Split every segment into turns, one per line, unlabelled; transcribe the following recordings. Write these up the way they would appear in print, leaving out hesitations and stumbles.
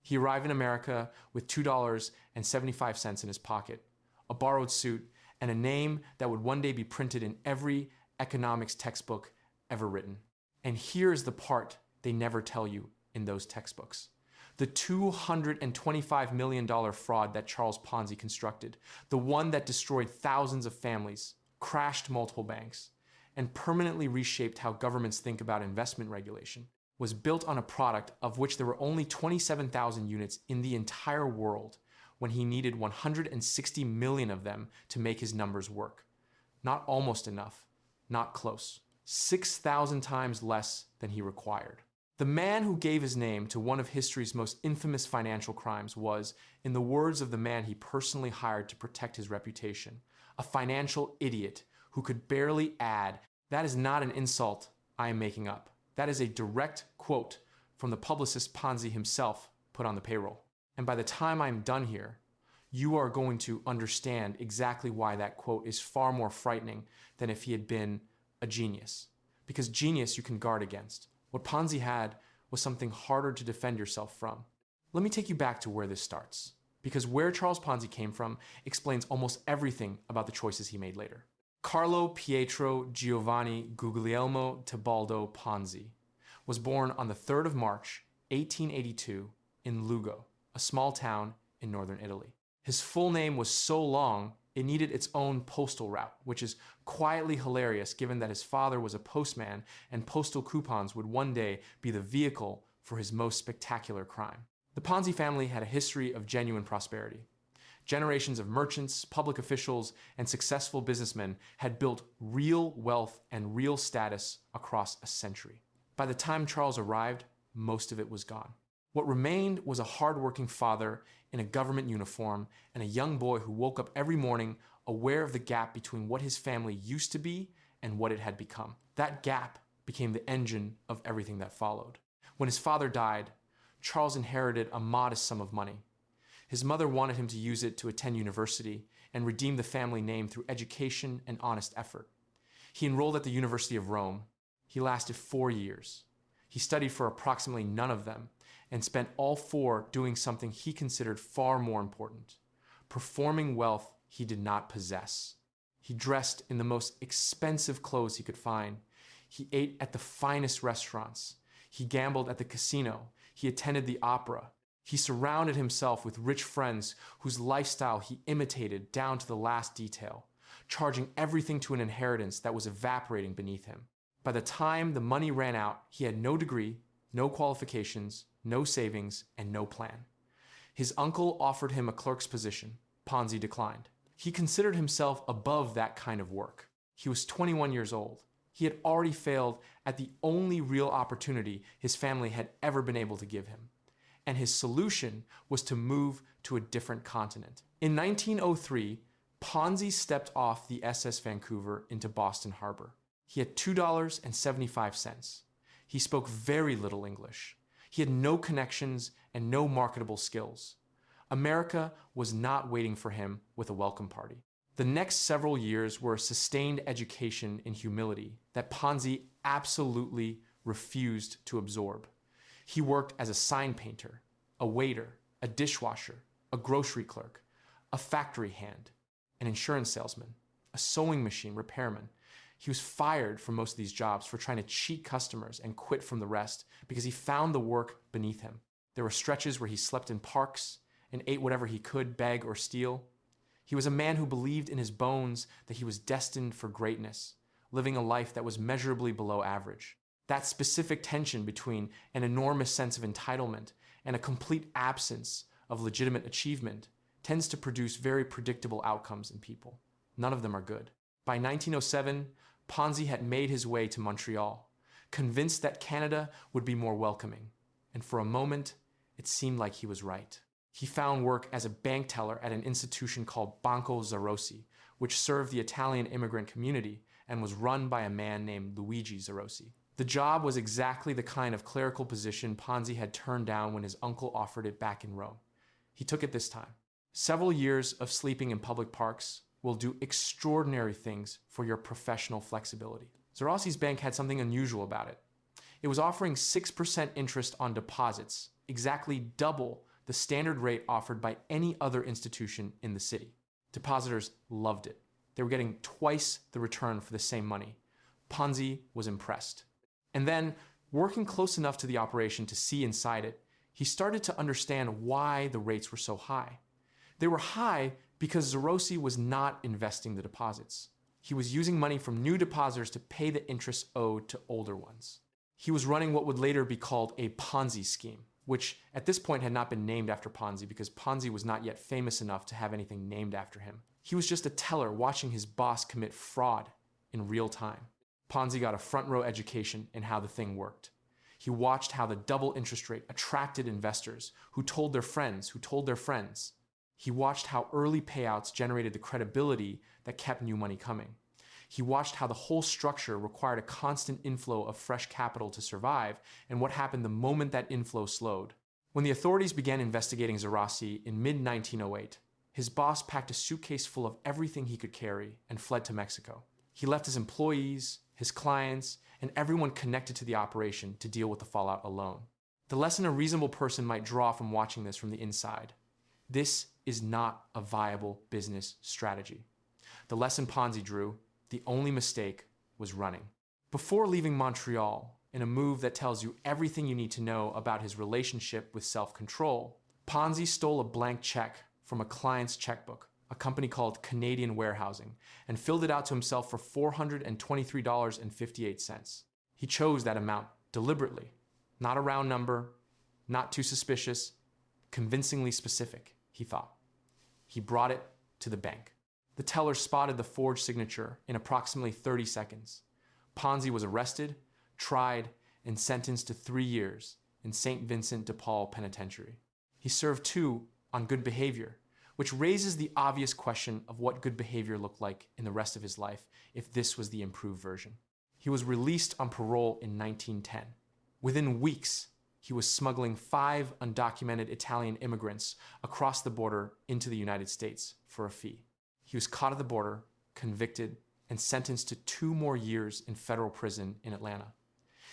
He arrived in America with $2.75 in his pocket, a borrowed suit, and a name that would one day be printed in every economics textbook ever written. And here's the part they never tell you in those textbooks. The $225 million fraud that Charles Ponzi constructed, the one that destroyed thousands of families, crashed multiple banks, and permanently reshaped how governments think about investment regulation, was built on a product of which there were only 27,000 units in the entire world when he needed 160 million of them to make his numbers work. Not almost enough, not close. 6,000 times less than he required. The man who gave his name to one of history's most infamous financial crimes was, in the words of the man he personally hired to protect his reputation, a financial idiot who could barely add, "That is not an insult I am making up. That is a direct quote from the publicist Ponzi himself put on the payroll." And by the time I'm done here, you are going to understand exactly why that quote is far more frightening than if he had been a genius. Because genius you can guard against. What Ponzi had was something harder to defend yourself from. Let me take you back to where this starts, because where Charles Ponzi came from explains almost everything about the choices he made later. Carlo Pietro Giovanni Guglielmo Tebaldo Ponzi was born on the 3rd of March, 1882 in Lugo, a small town in northern Italy. His full name was so long, it needed its own postal route, which is quietly hilarious given that his father was a postman and postal coupons would one day be the vehicle for his most spectacular crime. The Ponzi family had a history of genuine prosperity. Generations of merchants, public officials, and successful businessmen had built real wealth and real status across a century. By the time Charles arrived, most of it was gone. What remained was a hardworking father in a government uniform and a young boy who woke up every morning aware of the gap between what his family used to be and what it had become. That gap became the engine of everything that followed. When his father died, Charles inherited a modest sum of money. His mother wanted him to use it to attend university and redeem the family name through education and honest effort. He enrolled at the University of Rome. He lasted 4 years. He studied for approximately none of them and spent all 4 doing something he considered far more important: performing wealth he did not possess. He dressed in the most expensive clothes he could find. He ate at the finest restaurants. He gambled at the casino. He attended the opera. He surrounded himself with rich friends whose lifestyle he imitated down to the last detail, charging everything to an inheritance that was evaporating beneath him. By the time the money ran out, he had no degree, no qualifications, no savings, and no plan. His uncle offered him a clerk's position. Ponzi declined. He considered himself above that kind of work. He was 21 years old. He had already failed at the only real opportunity his family had ever been able to give him. And his solution was to move to a different continent. In 1903, Ponzi stepped off the SS Vancouver into Boston Harbor. He had $2.75. He spoke very little English. He had no connections and no marketable skills. America was not waiting for him with a welcome party. The next several years were a sustained education in humility that Ponzi absolutely refused to absorb. He worked as a sign painter, a waiter, a dishwasher, a grocery clerk, a factory hand, an insurance salesman, a sewing machine repairman. He was fired from most of these jobs for trying to cheat customers and quit from the rest because he found the work beneath him. There were stretches where he slept in parks and ate whatever he could beg or steal. He was a man who believed in his bones that he was destined for greatness, living a life that was measurably below average. That specific tension between an enormous sense of entitlement and a complete absence of legitimate achievement tends to produce very predictable outcomes in people. None of them are good. By 1907, Ponzi had made his way to Montreal, convinced that Canada would be more welcoming, and for a moment, it seemed like he was right. He found work as a bank teller at an institution called Banco Zarossi, which served the Italian immigrant community and was run by a man named Luigi Zarossi. The job was exactly the kind of clerical position Ponzi had turned down when his uncle offered it back in Rome. He took it this time. Several years of sleeping in public parks will do extraordinary things for your professional flexibility. Zarossi's bank had something unusual about it. It was offering 6% interest on deposits, exactly double the standard rate offered by any other institution in the city. Depositors loved it. They were getting twice the return for the same money. Ponzi was impressed. And then, working close enough to the operation to see inside it, he started to understand why the rates were so high. They were high because Zarossi was not investing the deposits. He was using money from new depositors to pay the interest owed to older ones. He was running what would later be called a Ponzi scheme, which at this point had not been named after Ponzi because Ponzi was not yet famous enough to have anything named after him. He was just a teller watching his boss commit fraud in real time. Ponzi got a front row education in how the thing worked. He watched how the double interest rate attracted investors who told their friends, who told their friends. He watched how early payouts generated the credibility that kept new money coming. He watched how the whole structure required a constant inflow of fresh capital to survive and what happened the moment that inflow slowed. When the authorities began investigating Zarossi in mid-1908, his boss packed a suitcase full of everything he could carry and fled to Mexico. He left his employees, his clients, and everyone connected to the operation to deal with the fallout alone. The lesson a reasonable person might draw from watching this from the inside: this is not a viable business strategy. The lesson Ponzi drew: the only mistake was running. Before leaving Montreal, in a move that tells you everything you need to know about his relationship with self-control, Ponzi stole a blank check from a client's checkbook, a company called Canadian Warehousing, and filled it out to himself for $423.58. He chose that amount deliberately. Not a round number, not too suspicious, convincingly specific, he thought. He brought it to the bank. The teller spotted the forged signature in approximately 30 seconds. Ponzi was arrested, tried, and sentenced to 3 years in St. Vincent de Paul Penitentiary. He served 2 on good behavior, which raises the obvious question of what good behavior looked like in the rest of his life if this was the improved version. He was released on parole in 1910. Within weeks, he was smuggling 5 undocumented Italian immigrants across the border into the United States for a fee. He was caught at the border, convicted, and sentenced to 2 more years in federal prison in Atlanta.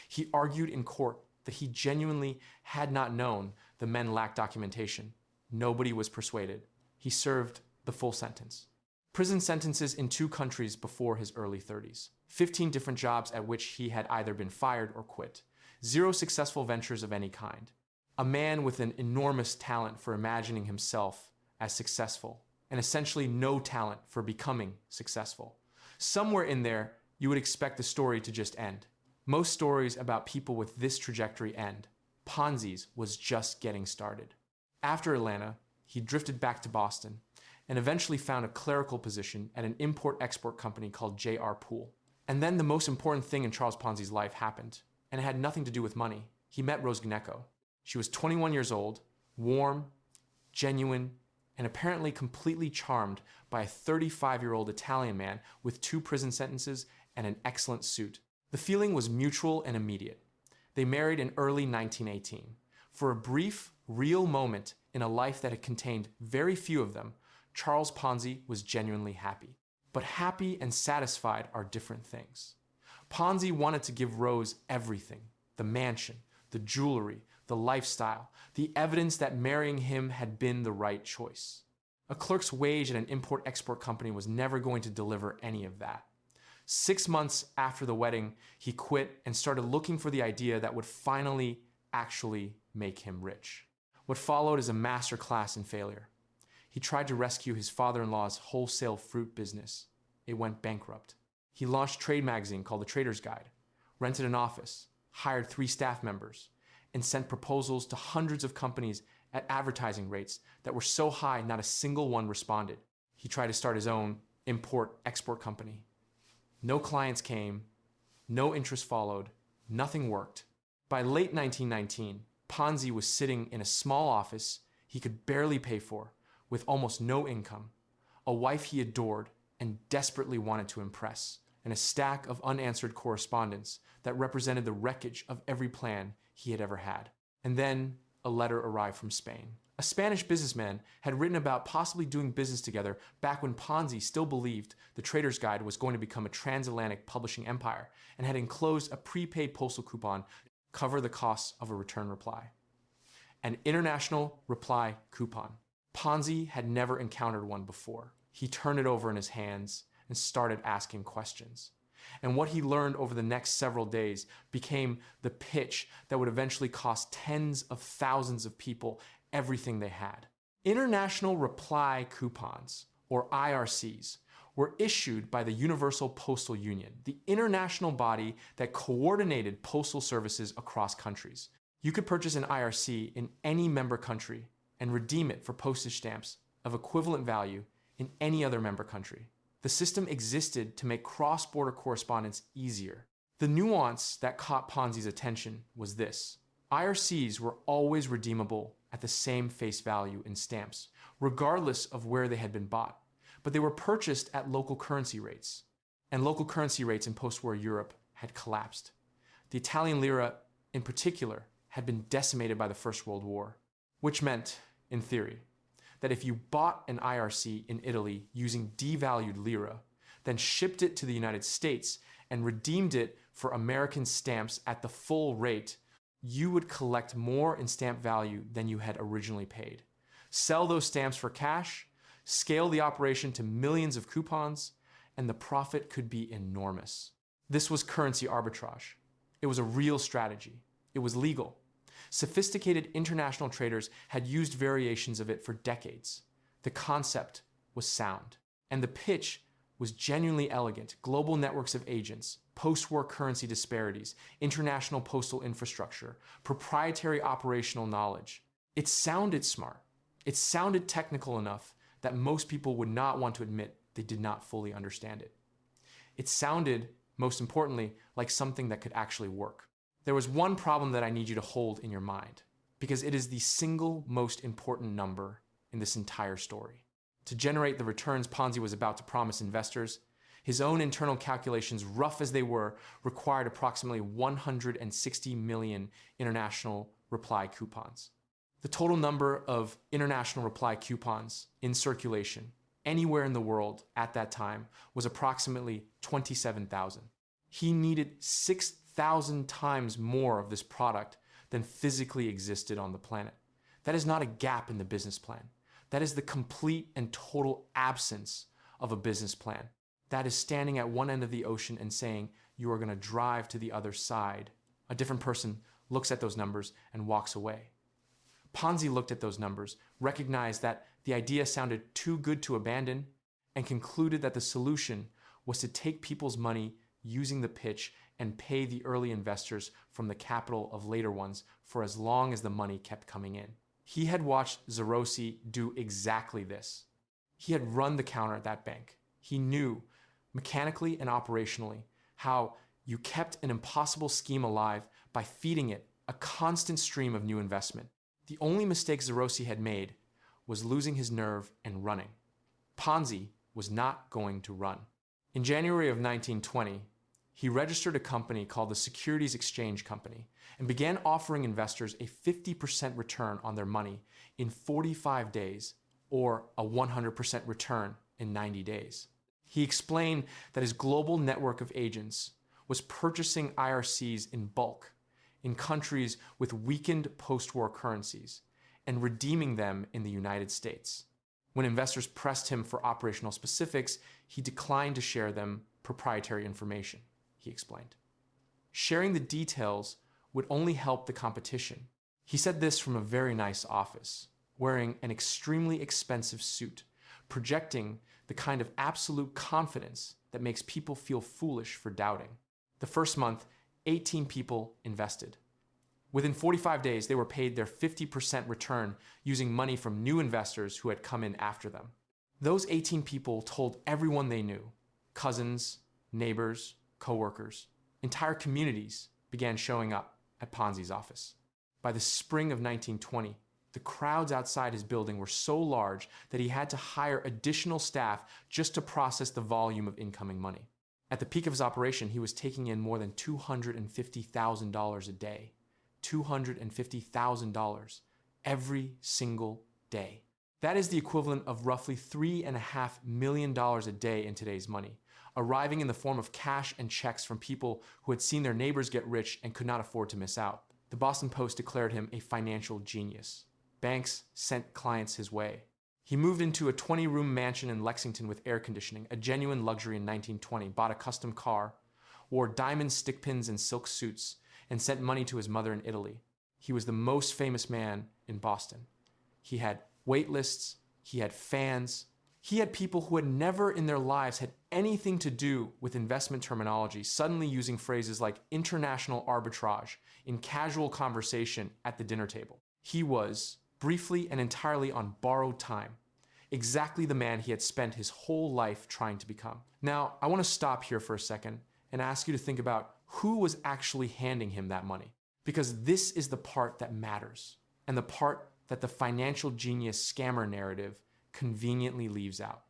He argued in court that he genuinely had not known the men lacked documentation. Nobody was persuaded. He served the full sentence. Prison sentences in 2 countries before his early 30s. 15 different jobs at which he had either been fired or quit. 0 successful ventures of any kind. A man with an enormous talent for imagining himself as successful, and essentially no talent for becoming successful. Somewhere in there, you would expect the story to just end. Most stories about people with this trajectory end. Ponzi's was just getting started. After Atlanta, he drifted back to Boston and eventually found a clerical position at an import-export company called J.R. Poole. And then the most important thing in Charles Ponzi's life happened, and it had nothing to do with money. He met Rose Gnecco. She was 21 years old, warm, genuine, and apparently completely charmed by a 35-year-old Italian man with 2 prison sentences and an excellent suit. The feeling was mutual and immediate. They married in early 1918. For a brief, real moment in a life that had contained very few of them, Charles Ponzi was genuinely happy. But happy and satisfied are different things. Ponzi wanted to give Rose everything: the mansion, the jewelry, the lifestyle, the evidence that marrying him had been the right choice. A clerk's wage at an import-export company was never going to deliver any of that. 6 months after the wedding, he quit and started looking for the idea that would finally actually make him rich. What followed is a master class in failure. He tried to rescue his father-in-law's wholesale fruit business. It went bankrupt. He launched a trade magazine called The Trader's Guide, rented an office, hired 3 staff members, and sent proposals to hundreds of companies at advertising rates that were so high not a single one responded. He tried to start his own import-export company. No clients came, no interest followed, nothing worked. By late 1919, Ponzi was sitting in a small office he could barely pay for, with almost no income, a wife he adored and desperately wanted to impress, and a stack of unanswered correspondence that represented the wreckage of every plan he had ever had. And then a letter arrived from Spain. A Spanish businessman had written about possibly doing business together back when Ponzi still believed The Trader's Guide was going to become a transatlantic publishing empire, and had enclosed a prepaid postal coupon to cover the costs of a return reply. an international reply coupon. Ponzi had never encountered one before. He turned it over in his hands and started asking questions. And what he learned over the next several days became the pitch that would eventually cost tens of thousands of people everything they had. International reply coupons, or IRCs, were issued by the Universal Postal Union, the international body that coordinated postal services across countries. You could purchase an IRC in any member country and redeem it for postage stamps of equivalent value in any other member country. The system existed to make cross-border correspondence easier. The nuance that caught Ponzi's attention was this: IRCs were always redeemable at the same face value in stamps, regardless of where they had been bought, but they were purchased at local currency rates. And local currency rates in post-war Europe had collapsed. The Italian lira, in particular, had been decimated by the First World War, which meant, in theory, that if you bought an IRC in Italy using devalued lira, then shipped it to the United States and redeemed it for American stamps at the full rate, you would collect more in stamp value than you had originally paid. Sell those stamps for cash, scale the operation to millions of coupons, and the profit could be enormous. This was currency arbitrage. It was a real strategy. It was legal. Sophisticated international traders had used variations of it for decades. The concept was sound, and the pitch was genuinely elegant. Global networks of agents, post-war currency disparities, international postal infrastructure, proprietary operational knowledge. It sounded smart. It sounded technical enough that most people would not want to admit they did not fully understand it. It sounded, most importantly, like something that could actually work. There was one problem that I need you to hold in your mind, because it is the single most important number in this entire story. To generate the returns Ponzi was about to promise investors, his own internal calculations, rough as they were, required approximately 160 million international reply coupons. The total number of international reply coupons in circulation anywhere in the world at that time was approximately 27,000. He needed 6,000 times more of this product than physically existed on the planet. That is not a gap in the business plan. That is the complete and total absence of a business plan. That is standing at one end of the ocean and saying, you are going to drive to the other side. A different person looks at those numbers and walks away. Ponzi looked at those numbers, recognized that the idea sounded too good to abandon, and concluded that the solution was to take people's money using the pitch and pay the early investors from the capital of later ones for as long as the money kept coming in. He had watched Zarossi do exactly this. He had run the counter at that bank. He knew, mechanically and operationally, how you kept an impossible scheme alive by feeding it a constant stream of new investment. The only mistake Zarossi had made was losing his nerve and running. Ponzi was not going to run. In January of 1920, he registered a company called the Securities Exchange Company and began offering investors a 50% return on their money in 45 days or a 100% return in 90 days. He explained that his global network of agents was purchasing IRCs in bulk in countries with weakened post-war currencies and redeeming them in the United States. When investors pressed him for operational specifics, he declined to share them proprietary information, he explained. Sharing the details would only help the competition. He said this from a very nice office, wearing an extremely expensive suit, projecting the kind of absolute confidence that makes people feel foolish for doubting. The first month, 18 people invested. Within 45 days, they were paid their 50% return using money from new investors who had come in after them. Those 18 people told everyone they knew, cousins, neighbors, coworkers. Entire communities began showing up at Ponzi's office. By the spring of 1920, the crowds outside his building were so large that he had to hire additional staff just to process the volume of incoming money. At the peak of his operation, he was taking in more than $250,000 a day. $250,000 every single day. That is the equivalent of roughly $3.5 million a day in today's money, arriving in the form of cash and checks from people who had seen their neighbors get rich and could not afford to miss out. The Boston Post declared him a financial genius. Banks sent clients his way. He moved into a 20-room mansion in Lexington with air conditioning, a genuine luxury in 1920, bought a custom car, wore diamond stick pins and silk suits, and sent money to his mother in Italy. He was the most famous man in Boston. He had wait lists, he had fans, he had people who had never in their lives had anything to do with investment terminology suddenly using phrases like international arbitrage in casual conversation at the dinner table. He was, briefly and entirely on borrowed time, exactly the man he had spent his whole life trying to become. Now, I want to stop here for a second and ask you to think about who was actually handing him that money. Because this is the part that matters, and the part that the financial genius scammer narrative conveniently leaves out.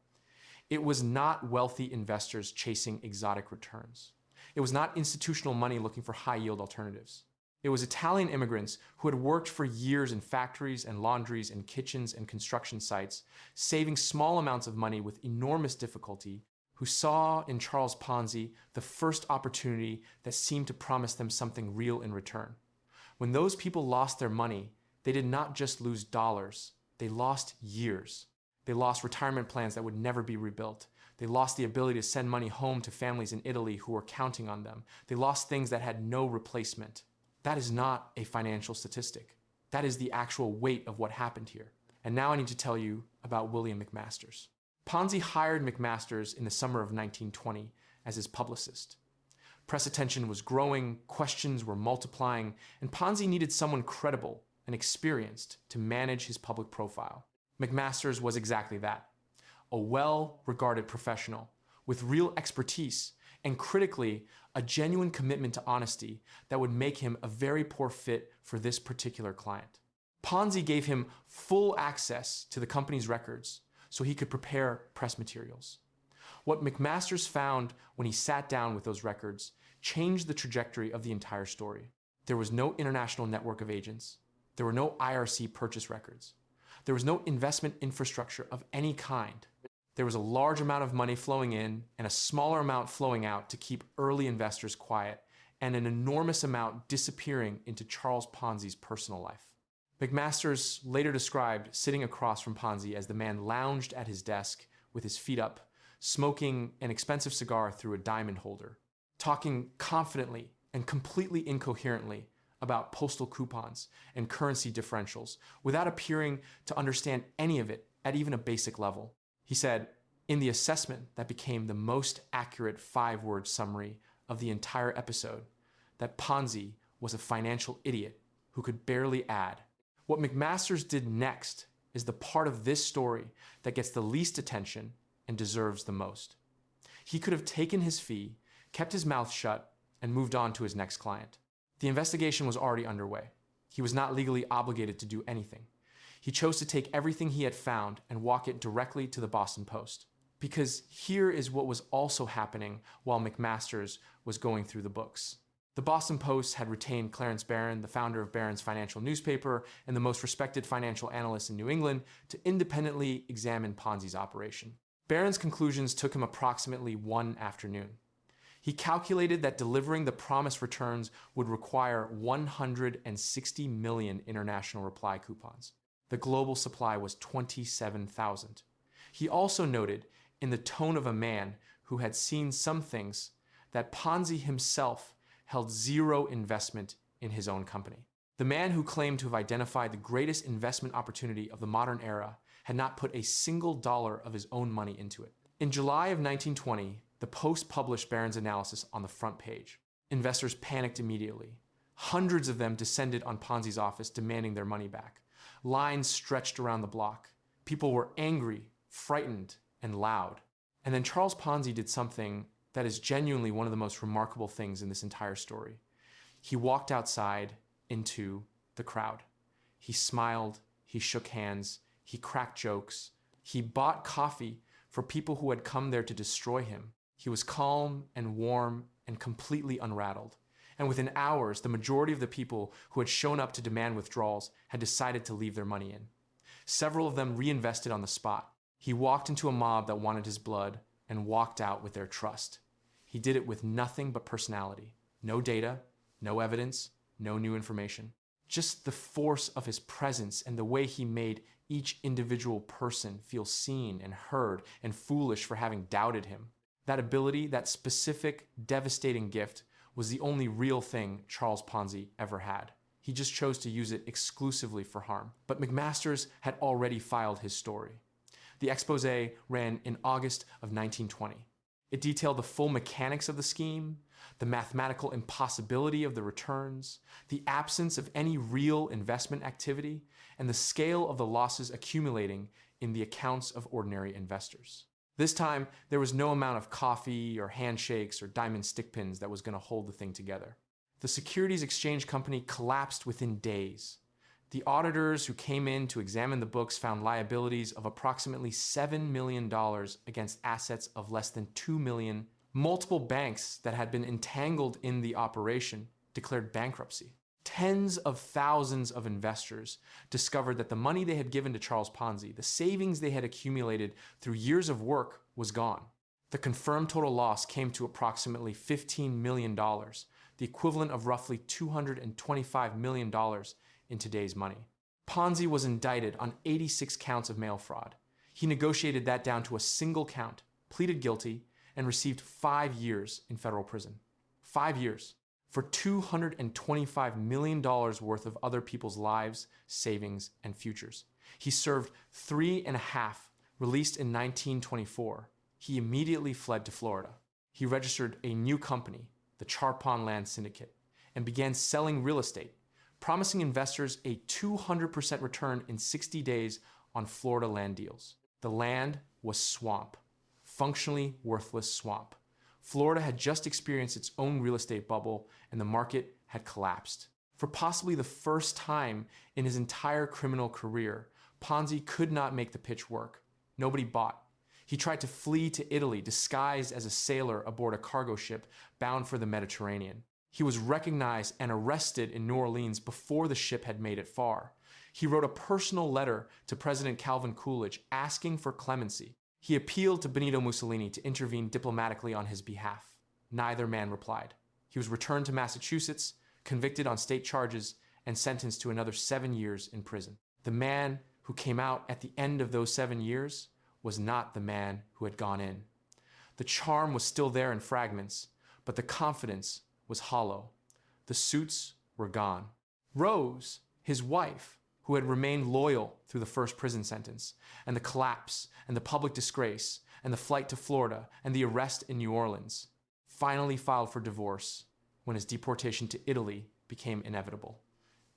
It was not wealthy investors chasing exotic returns. It was not institutional money looking for high-yield alternatives. It was Italian immigrants who had worked for years in factories and laundries and kitchens and construction sites, saving small amounts of money with enormous difficulty, who saw in Charles Ponzi the first opportunity that seemed to promise them something real in return. When those people lost their money, they did not just lose dollars, they lost years. They lost retirement plans that would never be rebuilt. They lost the ability to send money home to families in Italy who were counting on them. They lost things that had no replacement. That is not a financial statistic. That is the actual weight of what happened here. And now I need to tell you about William McMasters. Ponzi hired McMasters in the summer of 1920 as his publicist. Press attention was growing, questions were multiplying, and Ponzi needed someone credible and experienced to manage his public profile. McMasters was exactly that. A well-regarded professional with real expertise and, critically, a genuine commitment to honesty that would make him a very poor fit for this particular client. Ponzi gave him full access to the company's records so he could prepare press materials. What McMasters found when he sat down with those records changed the trajectory of the entire story. There was no international network of agents. There were no IRC purchase records. There was no investment infrastructure of any kind. There was a large amount of money flowing in and a smaller amount flowing out to keep early investors quiet, and an enormous amount disappearing into Charles Ponzi's personal life. McMasters later described sitting across from Ponzi as the man lounged at his desk with his feet up, smoking an expensive cigar through a diamond holder, talking confidently and completely incoherently about postal coupons and currency differentials without appearing to understand any of it at even a basic level. He said, in the assessment that became the most accurate 5-word summary of the entire episode, that Ponzi was a financial idiot who could barely add. What McMasters did next is the part of this story that gets the least attention and deserves the most. He could have taken his fee, kept his mouth shut, and moved on to his next client. The investigation was already underway. He was not legally obligated to do anything. He chose to take everything he had found and walk it directly to the Boston Post. Because here is what was also happening while McMasters was going through the books. The Boston Post had retained Clarence Barron, the founder of Barron's financial newspaper and the most respected financial analyst in New England, to independently examine Ponzi's operation. Barron's conclusions took him approximately one afternoon. He calculated that delivering the promised returns would require 160 million international reply coupons. The global supply was 27,000. He also noted, in the tone of a man who had seen some things, that Ponzi himself held zero investment in his own company. The man who claimed to have identified the greatest investment opportunity of the modern era had not put a single dollar of his own money into it. In July of 1920, the Post published Barron's analysis on the front page. Investors panicked immediately. Hundreds of them descended on Ponzi's office demanding their money back. Lines stretched around the block. People were angry, frightened, and loud. And then Charles Ponzi did something that is genuinely one of the most remarkable things in this entire story. He walked outside into the crowd. He smiled, he shook hands, he cracked jokes. He bought coffee for people who had come there to destroy him. He was calm and warm and completely unrattled. And within hours, the majority of the people who had shown up to demand withdrawals had decided to leave their money in. Several of them reinvested on the spot. He walked into a mob that wanted his blood and walked out with their trust. He did it with nothing but personality. No data, no evidence, no new information. Just the force of his presence and the way he made each individual person feel seen and heard and foolish for having doubted him. That ability, that specific, devastating gift, was the only real thing Charles Ponzi ever had. He just chose to use it exclusively for harm. But McMasters had already filed his story. The expose ran in August of 1920. It detailed the full mechanics of the scheme, the mathematical impossibility of the returns, the absence of any real investment activity, and the scale of the losses accumulating in the accounts of ordinary investors. This time, there was no amount of coffee or handshakes or diamond stick pins that was going to hold the thing together. The Securities Exchange Company collapsed within days. The auditors who came in to examine the books found liabilities of approximately $7 million against assets of less than $2 million. Multiple banks that had been entangled in the operation declared bankruptcy. Tens of thousands of investors discovered that the money they had given to Charles Ponzi, the savings they had accumulated through years of work, was gone. The confirmed total loss came to approximately $15 million, the equivalent of roughly $225 million in today's money. Ponzi was indicted on 86 counts of mail fraud. He negotiated that down to a single count, pleaded guilty, and received 5 years in federal prison. 5 years for $225 million worth of other people's lives, savings, and futures. He served 3.5, released in 1924. He immediately fled to Florida. He registered a new company, the Charpon Land Syndicate, and began selling real estate, promising investors a 200% return in 60 days on Florida land deals. The land was swamp. Functionally worthless swamp. Florida had just experienced its own real estate bubble, and the market had collapsed. For possibly the first time in his entire criminal career, Ponzi could not make the pitch work. Nobody bought. He tried to flee to Italy disguised as a sailor aboard a cargo ship bound for the Mediterranean. He was recognized and arrested in New Orleans before the ship had made it far. He wrote a personal letter to President Calvin Coolidge asking for clemency. He appealed to Benito Mussolini to intervene diplomatically on his behalf. Neither man replied. He was returned to Massachusetts, convicted on state charges, and sentenced to another 7 years in prison. The man who came out at the end of those 7 years was not the man who had gone in. The charm was still there in fragments, but the confidence was hollow. The suits were gone. Rose, his wife, who had remained loyal through the first prison sentence, and the collapse, and the public disgrace, and the flight to Florida, and the arrest in New Orleans, finally filed for divorce when his deportation to Italy became inevitable.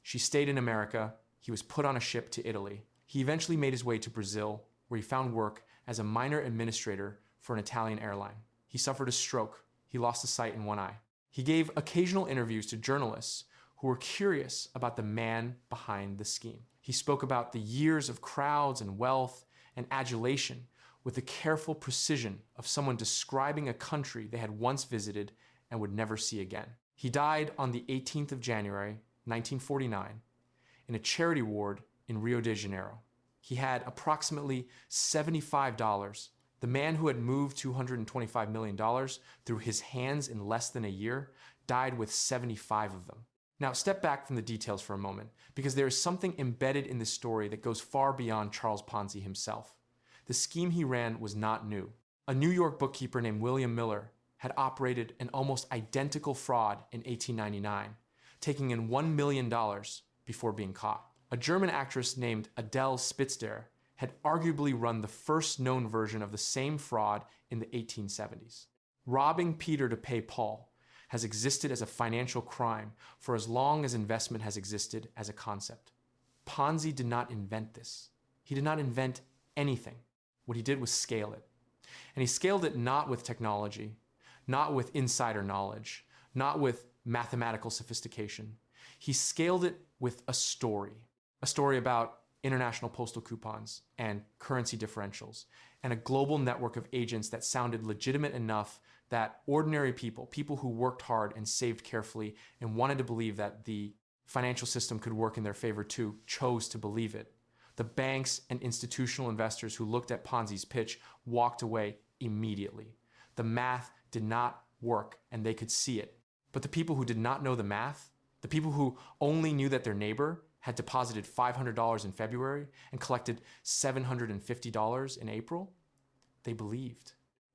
She stayed in America. He was put on a ship to Italy. He eventually made his way to Brazil, where he found work as a minor administrator for an Italian airline. He suffered a stroke. He lost the sight in one eye. He gave occasional interviews to journalists who were curious about the man behind the scheme. He spoke about the years of crowds and wealth and adulation with the careful precision of someone describing a country they had once visited and would never see again. He died on the 18th of January, 1949, in a charity ward in Rio de Janeiro. He had approximately $75. The man who had moved $225 million through his hands in less than a year died with 75 of them. Now, step back from the details for a moment, because there is something embedded in this story that goes far beyond Charles Ponzi himself. The scheme he ran was not new. A New York bookkeeper named William Miller had operated an almost identical fraud in 1899, taking in $1 million before being caught. A German actress named Adele Spitzer had arguably run the first known version of the same fraud in the 1870s. Robbing Peter to pay Paul has existed as a financial crime for as long as investment has existed as a concept. Ponzi did not invent this. He did not invent anything. What he did was scale it. And he scaled it not with technology, not with insider knowledge, not with mathematical sophistication. He scaled it with a story about international postal coupons and currency differentials, and a global network of agents that sounded legitimate enough that ordinary people, people who worked hard and saved carefully and wanted to believe that the financial system could work in their favor too, chose to believe it. The banks and institutional investors who looked at Ponzi's pitch walked away immediately. The math did not work, and they could see it. But the people who did not know the math The people who only knew that their neighbor had deposited $500 in February and collected $750 in April, they believed.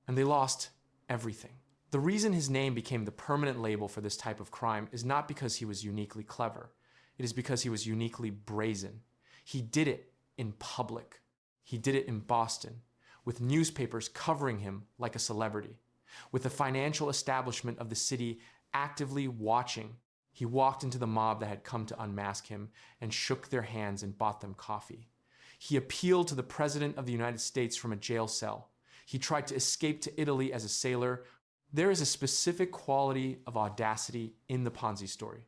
And they lost everything. The reason his name became the permanent label for this type of crime is not because he was uniquely clever. It is because he was uniquely brazen. He did it in public. He did it in Boston, with newspapers covering him like a celebrity, with the financial establishment of the city actively watching. He walked into the mob that had come to unmask him and shook their hands and bought them coffee. He appealed to the President of the United States from a jail cell. He tried to escape to Italy as a sailor. There is a specific quality of audacity in the Ponzi story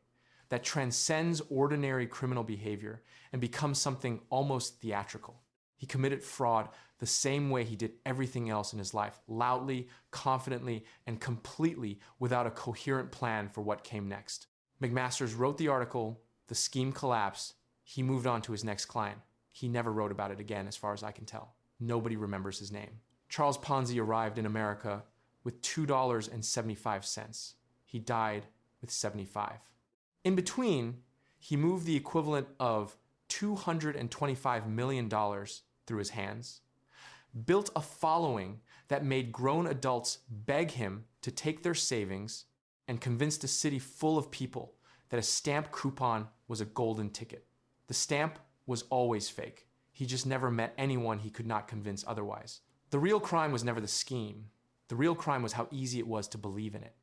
that transcends ordinary criminal behavior and becomes something almost theatrical. He committed fraud the same way he did everything else in his life, loudly, confidently, and completely without a coherent plan for what came next. McMasters wrote the article, the scheme collapsed, he moved on to his next client. He never wrote about it again, as far as I can tell. Nobody remembers his name. Charles Ponzi arrived in America with $2.75. He died with 75. In between, he moved the equivalent of $225 million through his hands, built a following that made grown adults beg him to take their savings, and convinced a city full of people that a stamp coupon was a golden ticket. The stamp was always fake. He just never met anyone he could not convince otherwise. The real crime was never the scheme. The real crime was how easy it was to believe in it.